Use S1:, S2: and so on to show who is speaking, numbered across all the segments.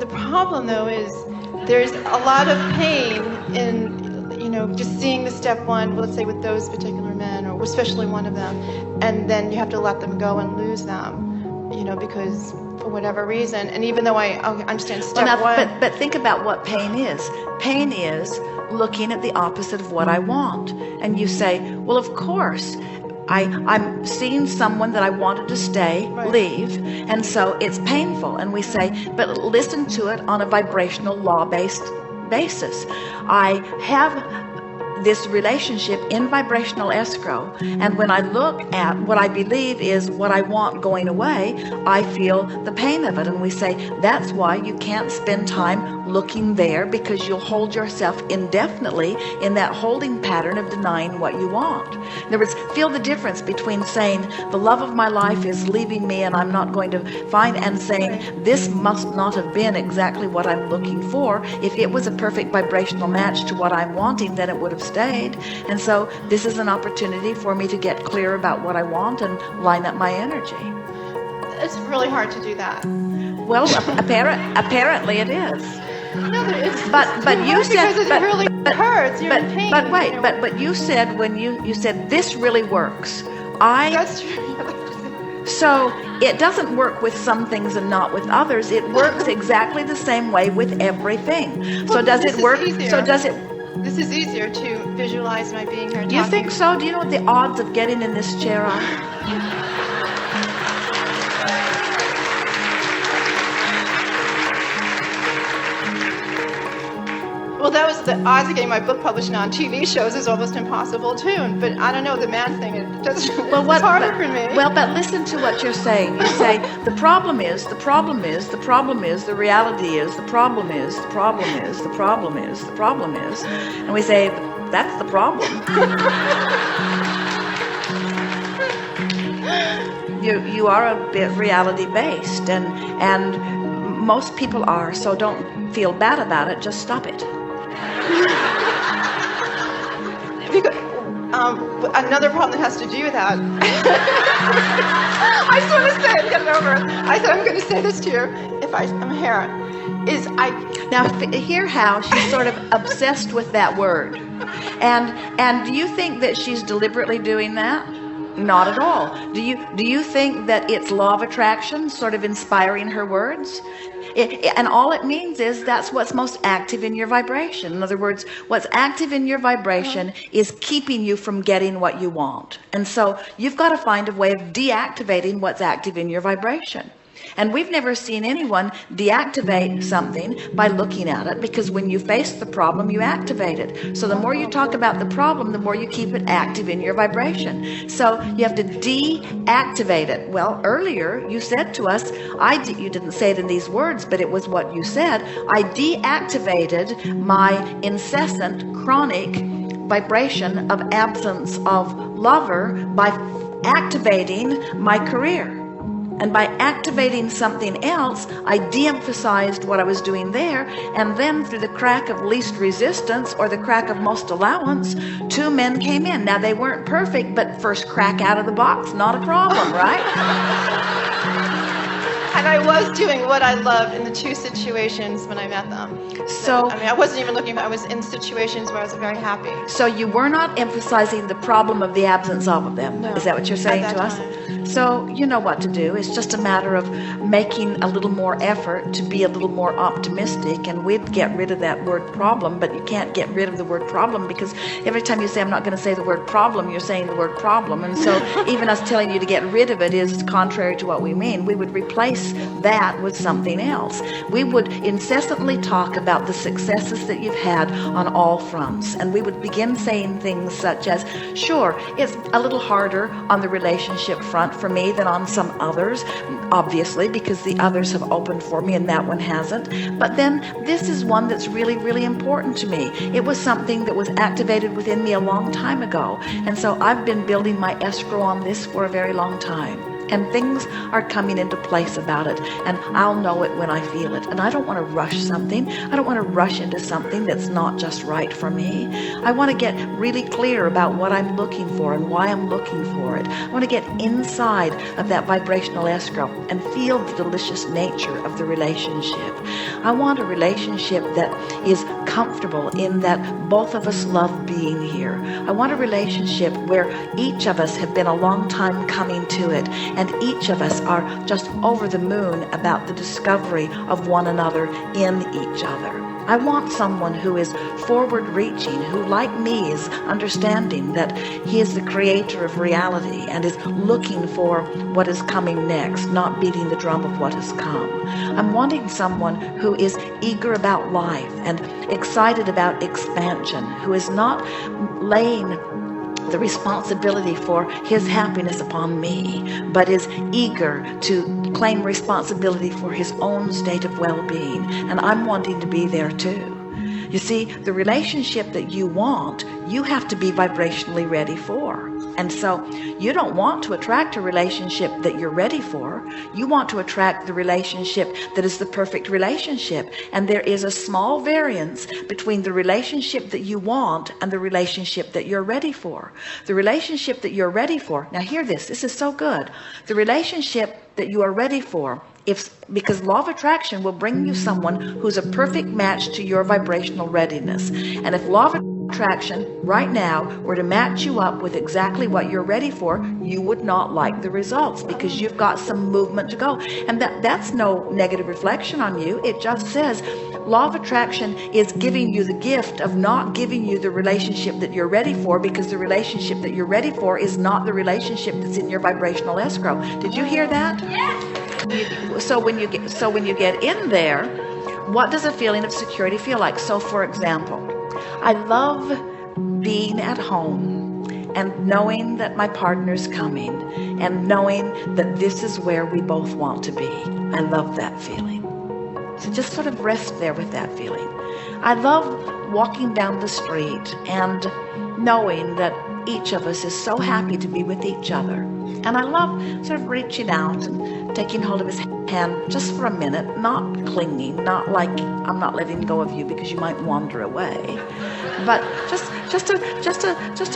S1: The problem, though, is there's a lot of pain in, just seeing the step one, let's say with those particular men, or especially one of them, and then you have to let them go and lose them, because for whatever reason. And even though I understand step one.
S2: But think about what pain is. Pain is looking at the opposite of what I want. And you say, well, of course, I'm seeing someone that I wanted to stay, leave, and so it's painful. And we say, but listen to it on a vibrational law-based basis. I have this relationship in vibrational escrow, and when I look at what I believe is what I want going away, I feel the pain of it. And we say that's why you can't spend time looking there, because you'll hold yourself indefinitely in that holding pattern of denying what you want. In other words, feel the difference between saying the love of my life is leaving me and I'm not going to find, and saying this must not have been exactly what I'm looking for. If it was a perfect vibrational match to what I'm wanting, then it would have stayed. And so this is an opportunity for me to get clear about what I want and line up my energy.
S1: It's really hard to do that.
S2: Well, apparently it is.
S1: No,
S2: but you said,
S1: because it really hurts. You're in pain.
S2: But wait, but you said when you said this really works.
S1: That's true.
S2: So it doesn't work with some things and not with others. It works exactly the same way with everything.
S1: Well,
S2: so does it work?
S1: Easier.
S2: So does it?
S1: This is easier to visualize my being here.
S2: You think so? Do you know what the odds of getting in this chair are?
S1: Well, that was the odds of getting my book published on TV shows is almost impossible too. But I don't know, the man thing, it's harder for me.
S2: Well, but listen to what you're saying. You say the problem is, the reality is, the problem is, the problem is, and we say that's the problem. You are a bit reality based, and most people are. So don't feel bad about it. Just stop it.
S1: Because, another problem that has to do with that. I just want to say it, get it over. I said I'm going to say this to you if I'm here.
S2: Now hear how she's sort of obsessed with that word, and do you think that she's deliberately doing that? Not at all. Do you think that it's law of attraction sort of inspiring her words? And all it means is that's what's most active in your vibration. In other words, what's active in your vibration is keeping you from getting what you want. And so you've got to find a way of deactivating what's active in your vibration. And we've never seen anyone deactivate something by looking at it, because when you face the problem, you activate it. So the more you talk about the problem, the more you keep it active in your vibration. So you have to deactivate it. Well, earlier you said to us, you didn't say it in these words, but it was what you said. I deactivated my incessant, chronic vibration of absence of lover by activating my career. And by activating something else, I de-emphasized what I was doing there, and then through the crack of least resistance, or the crack of most allowance, 2 men came in. Now they weren't perfect, but first crack out of the box, not a problem, right?
S1: And I was doing what I loved in the 2 situations when I met them.
S2: So
S1: I wasn't even looking, I was in situations where I was very happy.
S2: So you were not emphasizing the problem of the absence of them.
S1: No,
S2: is that what you're saying to us? So you know what to do. It's just a matter of making a little more effort to be a little more optimistic, and we'd get rid of that word problem. But you can't get rid of the word problem, because every time you say I'm not going to say the word problem, you're saying the word problem. And so even us telling you to get rid of it is contrary to what we mean. We would replace that with something else. We would incessantly talk about the successes that you've had on all fronts, and we would begin saying things such as, sure, it's a little harder on the relationship front for me than on some others, obviously, because the others have opened for me and that one hasn't. But then this is one that's really, really important to me. It was something that was activated within me a long time ago, and so I've been building my escrow on this for a very long time. And things are coming into place about it, and I'll know it when I feel it. And I don't want to rush something. I don't want to rush into something that's not just right for me. I want to get really clear about what I'm looking for and why I'm looking for it. I want to get inside of that vibrational escrow and feel the delicious nature of the relationship. I want a relationship that is comfortable in that both of us love being here. I want a relationship where each of us have been a long time coming to it, and each of us are just over the moon about the discovery of one another in each other. I want someone who is forward reaching, who like me is understanding that he is the creator of reality and is looking for what is coming next, not beating the drum of what has come. I'm wanting someone who is eager about life and excited about expansion, who is not laying the responsibility for his happiness upon me, but is eager to claim responsibility for his own state of well-being. And I'm wanting to be there too. You see, the relationship that you want, you have to be vibrationally ready for. And so you don't want to attract a relationship that you're ready for. You want to attract the relationship that is the perfect relationship. And there is a small variance between the relationship that you want and the relationship that you're ready for. The relationship that you're ready for, now hear this, this is so good. The relationship that you are ready for, because law of attraction will bring you someone who's a perfect match to your vibrational readiness. And if law of attraction right now were to match you up with exactly what you're ready for, you would not like the results because you've got some movement to go. And that's no negative reflection on you. It just says law of attraction is giving you the gift of not giving you the relationship that you're ready for, because the relationship that you're ready for is not the relationship that's in your vibrational escrow. Did you hear that?
S3: Yes.
S2: So when you get in there, what does a feeling of security feel like? So for example, I love being at home and knowing that my partner's coming and knowing that this is where we both want to be. I love that feeling. So just sort of rest there with that feeling. I love walking down the street and knowing that each of us is so happy to be with each other. And I love sort of reaching out and taking hold of his hand just for a minute, not clinging, not like I'm not letting go of you because you might wander away, but just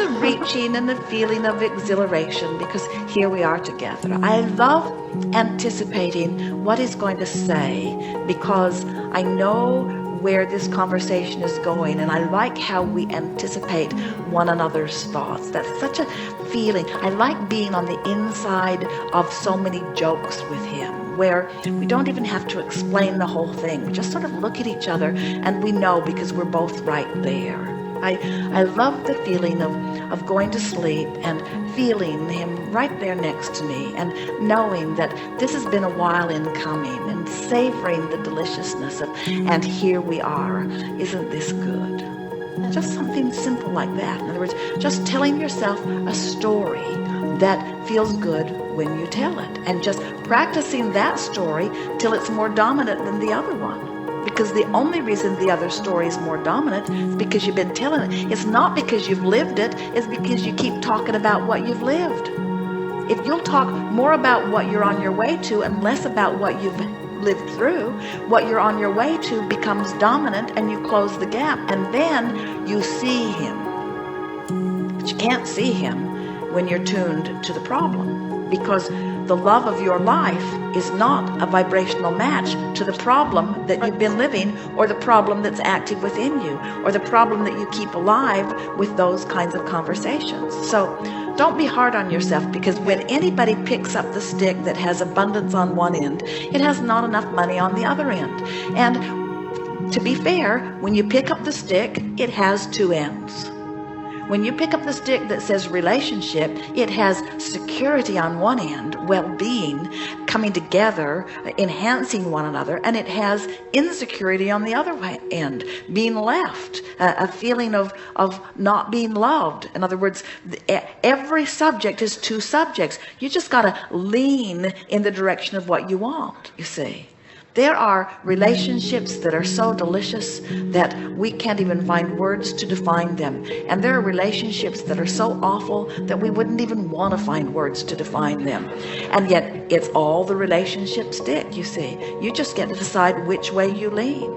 S2: a reaching and a feeling of exhilaration because here we are together. I love anticipating what he's going to say because I know where this conversation is going, and I like how we anticipate one another's thoughts. That's such a feeling. I like being on the inside of so many jokes with him, where we don't even have to explain the whole thing. We just sort of look at each other and we know because we're both right there. I love the feeling of going to sleep and feeling him right there next to me and knowing that this has been a while in coming and savoring the deliciousness of, and here we are. Isn't this good? Just something simple like that. In other words, just telling yourself a story that feels good when you tell it, and just practicing that story till it's more dominant than the other one. Because the only reason the other story is more dominant is because you've been telling it. It's not because you've lived it, it's because you keep talking about what you've lived. If you'll talk more about what you're on your way to and less about what you've lived through, what you're on your way to becomes dominant and you close the gap, and then you see him. But you can't see him when you're tuned to the problem, because the love of your life is not a vibrational match to the problem that you've been living, or the problem that's active within you, or the problem that you keep alive with those kinds of conversations. So don't be hard on yourself, because when anybody picks up the stick that has abundance on one end, it has not enough money on the other end. And to be fair, when you pick up the stick, it has two ends. When you pick up the stick that says relationship, it has security on one end, well-being, coming together, enhancing one another, and it has insecurity on the other end, being left, a feeling of not being loved. In other words, every subject is two subjects. You just got to lean in the direction of what you want, you see. There are relationships that are so delicious that we can't even find words to define them. And there are relationships that are so awful that we wouldn't even want to find words to define them. And yet it's all the relationships stick, you see. You just get to decide which way you lean.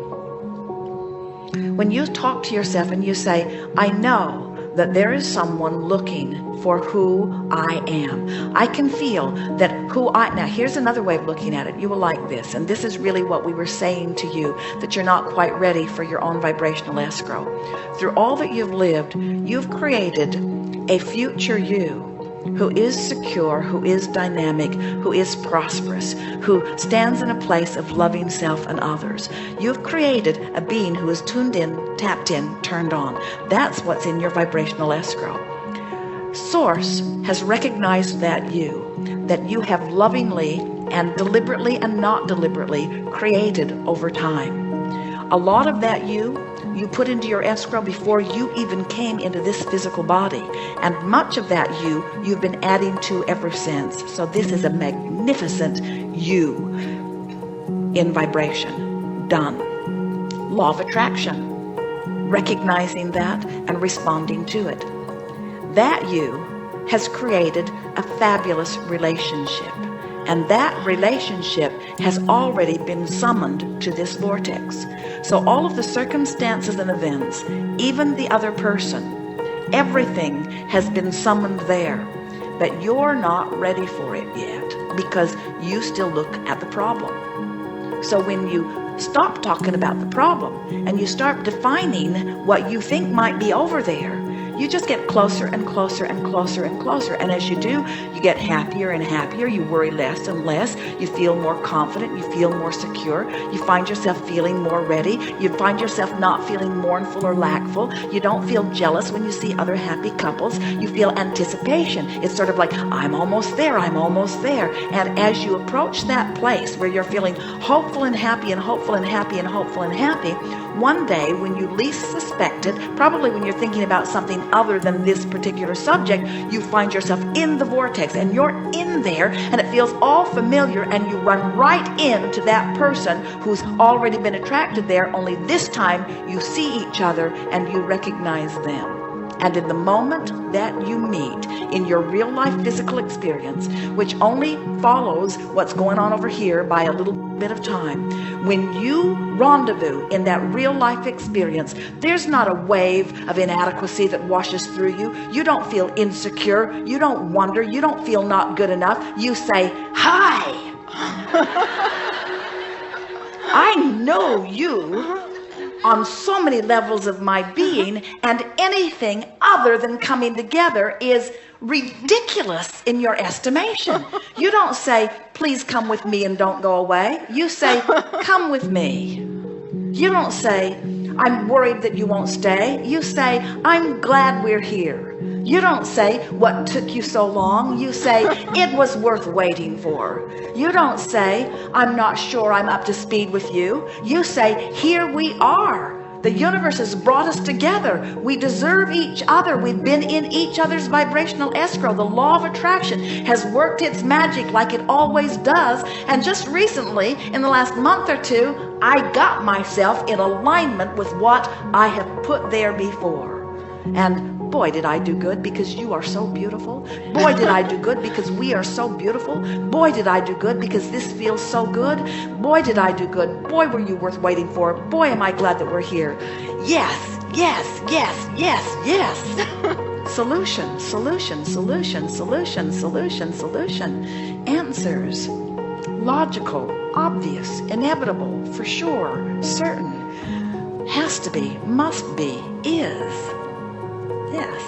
S2: When you talk to yourself and you say, I know that there is someone looking for who I am. I can feel that now here's another way of looking at it. You will like this. And this is really what we were saying to you, that you're not quite ready for your own vibrational escrow. Through all that you've lived, you've created a future you who is secure, who is dynamic, who is prosperous, who stands in a place of loving self and others. You've created a being who is tuned in, tapped in, turned on. That's what's in your vibrational escrow. Source has recognized that you have lovingly and deliberately and not deliberately created over time. A lot of that you put into your escrow before you even came into this physical body, and much of that you've been adding to ever since. So this is a magnificent you in vibration done. Law of attraction, recognizing that and responding to it. That you has created a fabulous relationship, and that relationship has already been summoned to this vortex. So all of the circumstances and events, even the other person, everything has been summoned there, but you're not ready for it yet because you still look at the problem. So when you stop talking about the problem and you start defining what you think might be over there, you just get closer and closer and closer and closer. And as you do, you get happier and happier. You worry less and less. You feel more confident. You feel more secure. You find yourself feeling more ready. You find yourself not feeling mournful or lackful. You don't feel jealous when you see other happy couples. You feel anticipation. It's sort of like, I'm almost there. I'm almost there. And as you approach that place where you're feeling hopeful and happy and hopeful and happy and hopeful and happy, one day when you least suspect it, probably when you're thinking about something other than this particular subject, you find yourself in the vortex and you're in there and it feels all familiar, and you run right into that person who's already been attracted there, only this time you see each other and you recognize them. And in the moment that you meet in your real life physical experience, which only follows what's going on over here by a little bit of time, when you rendezvous in that real life experience, there's not a wave of inadequacy that washes through you. You don't feel insecure. You don't wonder. You don't feel not good enough. You say, hi. I know you on so many levels of my being, and anything other than coming together is ridiculous in your estimation. You don't say, please come with me and don't go away. You say, come with me. You don't say, I'm worried that you won't stay. You say, I'm glad we're here. You don't say, what took you so long? You say, it was worth waiting for. You don't say, I'm not sure I'm up to speed with you. You say, here we are. The universe has brought us together. We deserve each other. We've been in each other's vibrational escrow. The law of attraction has worked its magic like it always does. And just recently, in the last month or two, I got myself in alignment with what I have put there before. And boy, did I do good, because you are so beautiful. Boy, did I do good because we are so beautiful. Boy, did I do good because this feels so good. Boy, did I do good. Boy, were you worth waiting for. Boy, am I glad that we're here. Yes, yes, yes, yes, yes. Solution, solution, solution, solution, solution, solution. Answers. Logical, obvious, inevitable, for sure, certain. Has to be, must be, is. Yes.